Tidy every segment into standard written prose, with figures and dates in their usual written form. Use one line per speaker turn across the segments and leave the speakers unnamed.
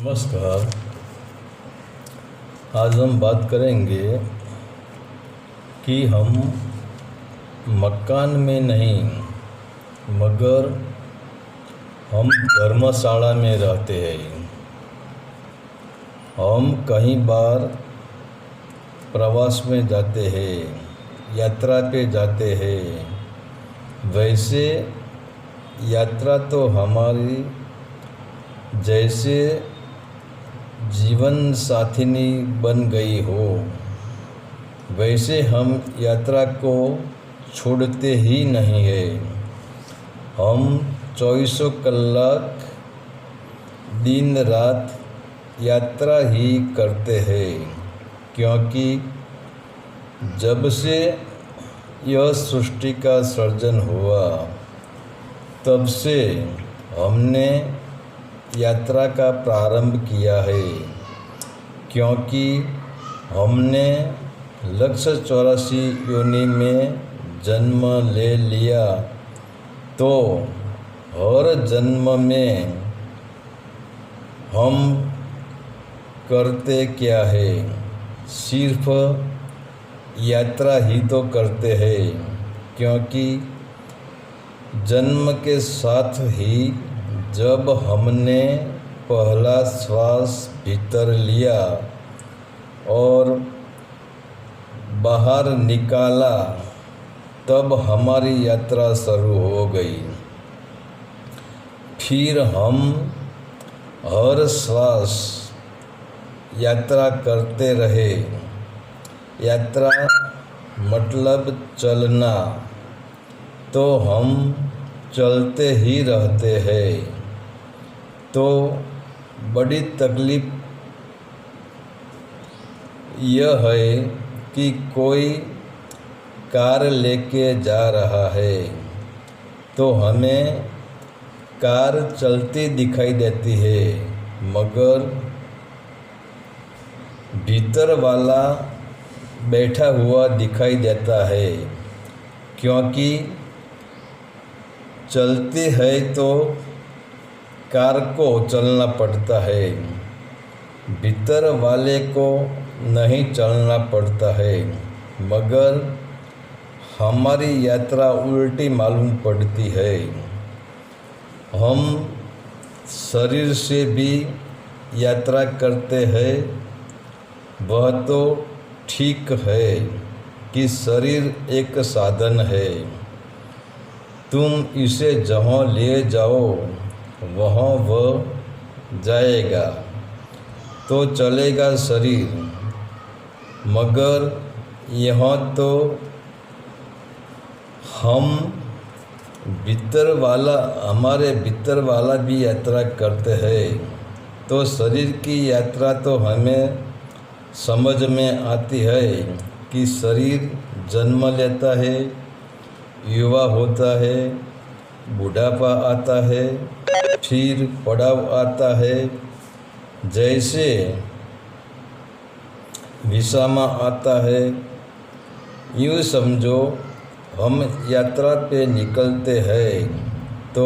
नमस्कार। आज हम बात करेंगे कि हम मकान में नहीं मगर हम धर्मशाला में रहते हैं। हम कई बार प्रवास में जाते हैं, यात्रा पे जाते हैं। वैसे यात्रा तो हमारी जैसे जीवन साथिनी बन गई हो, वैसे हम यात्रा को छोड़ते ही नहीं है। हम 24 कलाक दिन रात यात्रा ही करते हैं, क्योंकि जब से यह सृष्टि का सृजन हुआ तब से हमने यात्रा का प्रारंभ किया है, क्योंकि हमने 184 योनि में जन्म ले लिया। तो हर जन्म में हम करते क्या है? सिर्फ यात्रा ही तो करते हैं, क्योंकि जन्म के साथ ही जब हमने पहला श्वास भीतर लिया और बाहर निकाला, तब हमारी यात्रा शुरू हो गई। फिर हम हर श्वास यात्रा करते रहे। यात्रा मतलब चलना, तो हम चलते ही रहते हैं। तो बड़ी तकलीफ यह है कि कोई कार लेके जा रहा है तो हमें कार चलती दिखाई देती है, मगर भीतर वाला बैठा हुआ दिखाई देता है, क्योंकि चलती है तो कार को चलना पड़ता है, भीतर वाले को नहीं चलना पड़ता है। मगर हमारी यात्रा उल्टी मालूम पड़ती है। हम शरीर से भी यात्रा करते हैं। वह तो ठीक है कि शरीर एक साधन है, तुम इसे जहाँ ले जाओ वहाँ वह जाएगा, तो चलेगा शरीर। मगर यहाँ तो हम हमारे भीतर वाला भी यात्रा करते हैं। तो शरीर की यात्रा तो हमें समझ में आती है कि शरीर जन्म लेता है, युवा होता है, बुढ़ापा आता है, फिर पड़ाव आता है। जैसे विषामा आता है, यूँ समझो हम यात्रा पे निकलते हैं तो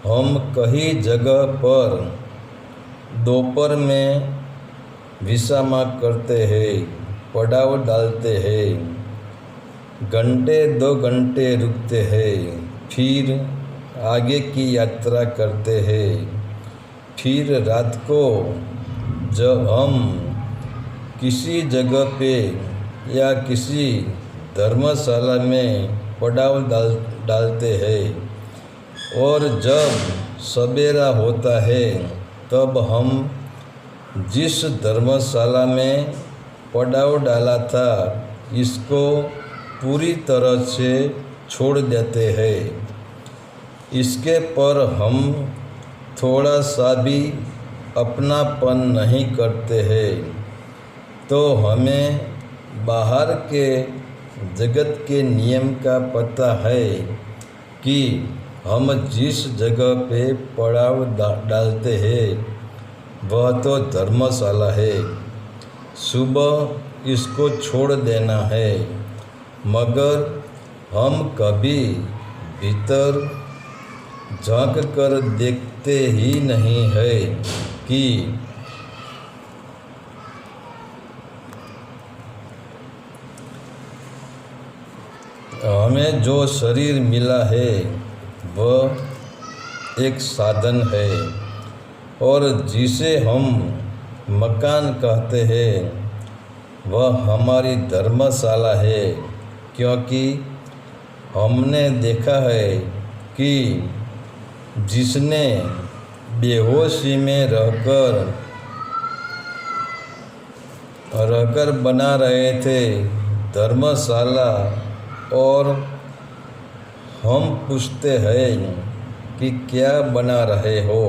हम कई जगह पर दोपहर में विश्राम करते हैं, पड़ाव डालते हैं, घंटे 2 घंटे रुकते हैं, फिर आगे की यात्रा करते हैं। फिर रात को जब हम किसी जगह पे या किसी धर्मशाला में पड़ाव डालते हैं और जब सवेरा होता है तब हम जिस धर्मशाला में पड़ाव डाला था इसको पूरी तरह से छोड़ देते हैं। इसके पर हम थोड़ा सा भी अपनापन नहीं करते हैं। तो हमें बाहर के जगत के नियम का पता है कि हम जिस जगह पे पड़ाव डालते हैं वह तो धर्मशाला है, सुबह इसको छोड़ देना है। मगर हम कभी भीतर झांक कर देखते ही नहीं है कि हमें जो शरीर मिला है वह एक साधन है, और जिसे हम मकान कहते हैं वह हमारी धर्मशाला है, क्योंकि हमने देखा है कि जिसने बेहोशी में रहकर बना रहे थे धर्मशाला, और हम पूछते हैं कि क्या बना रहे हो,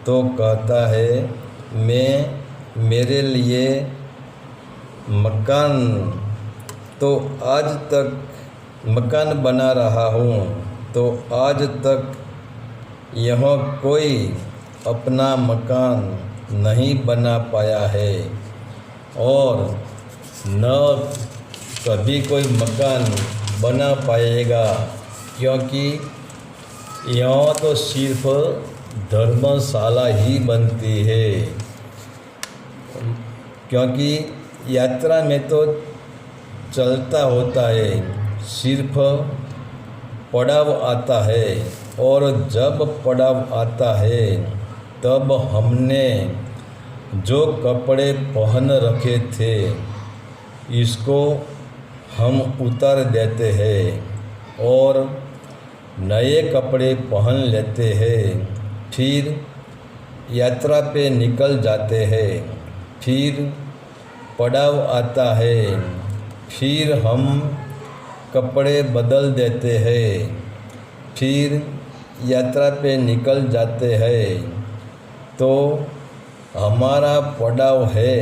तो कहता है मैं मेरे लिए मकान तो आज तक मकान बना रहा हूँ, तो आज तक यहाँ कोई अपना मकान नहीं बना पाया है और न कभी कोई मकान बना पाएगा, क्योंकि यहाँ तो सिर्फ धर्मशाला ही बनती है। क्योंकि यात्रा में तो चलता होता है, सिर्फ पड़ाव आता है, और जब पड़ाव आता है तब हमने जो कपड़े पहन रखे थे इसको हम उतार देते हैं और नए कपड़े पहन लेते हैं, फिर यात्रा पे निकल जाते हैं। फिर पड़ाव आता है, फिर हम कपड़े बदल देते हैं, फिर यात्रा पे निकल जाते हैं। तो हमारा पड़ाव है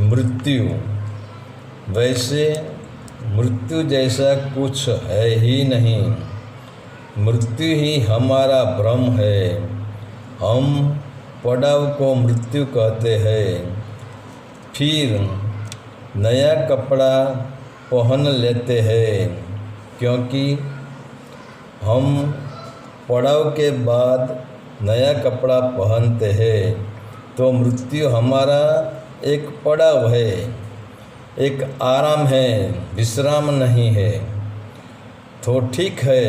मृत्यु। वैसे मृत्यु जैसा कुछ है ही नहीं, मृत्यु ही हमारा भ्रम है। हम पड़ाव को मृत्यु कहते हैं, फिर नया कपड़ा पहन लेते हैं, क्योंकि हम पड़ाव के बाद नया कपड़ा पहनते हैं। तो मृत्यु हमारा एक पड़ाव है, एक आराम है, विश्राम नहीं है। तो ठीक है,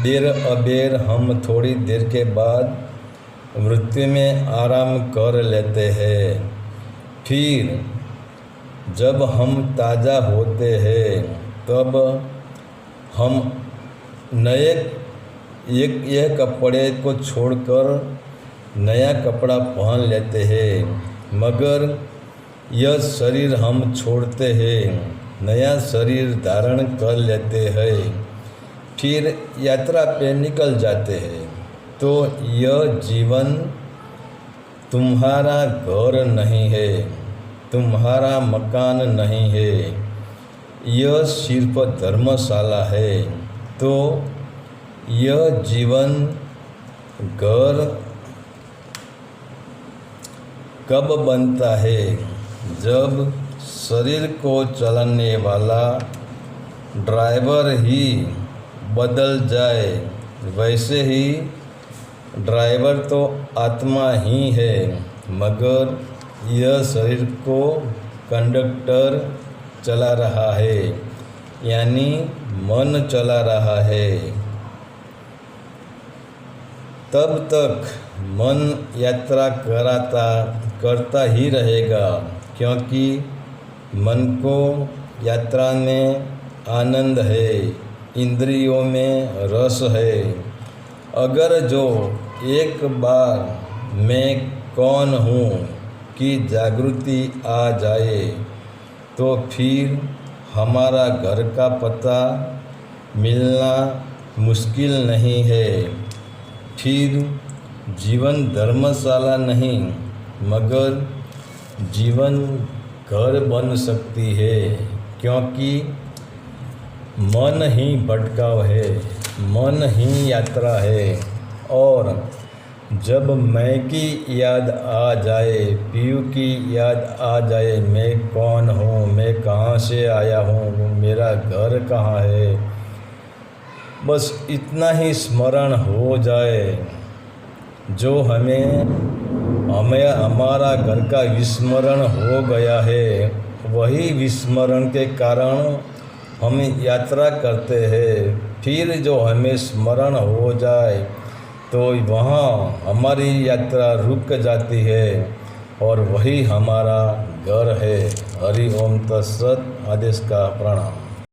देर अबेर हम थोड़ी देर के बाद मृत्यु में आराम कर लेते हैं। फिर जब हम ताज़ा होते हैं तब हम नए एक कपड़े को छोड़कर नया कपड़ा पहन लेते हैं। मगर यह शरीर हम छोड़ते हैं, नया शरीर धारण कर लेते हैं, फिर यात्रा पे निकल जाते हैं। तो यह जीवन तुम्हारा घर नहीं है, तुम्हारा मकान नहीं है, यह सिर्फ धर्मशाला है। तो यह जीवन घर कब बनता है? जब शरीर को चलाने वाला ड्राइवर ही बदल जाए। वैसे ही ड्राइवर तो आत्मा ही है, मगर यह शरीर को कंडक्टर चला रहा है, यानी मन चला रहा है। तब तक मन यात्रा करता ही रहेगा, क्योंकि मन को यात्रा में आनंद है, इंद्रियों में रस है। अगर जो एक बार मैं कौन हूँ की जागृति आ जाए, तो फिर हमारा घर का पता मिलना मुश्किल नहीं है। फिर जीवन धर्मशाला नहीं, मगर जीवन घर बन सकती है, क्योंकि मन ही भटकाव है, मन ही यात्रा है। और जब मैं की याद आ जाए, पीयू की याद आ जाए, मैं कौन हूँ, मैं कहाँ से आया हूँ, मेरा घर कहाँ है, बस इतना ही स्मरण हो जाए जो हमें हमें हमारा घर का विस्मरण हो गया है, वही विस्मरण के कारण हम यात्रा करते हैं। फिर जो हमें स्मरण हो जाए तो वहाँ हमारी यात्रा रुक जाती है और वही हमारा घर है। हरि ओम तत्सत। आदेश का प्रणाम।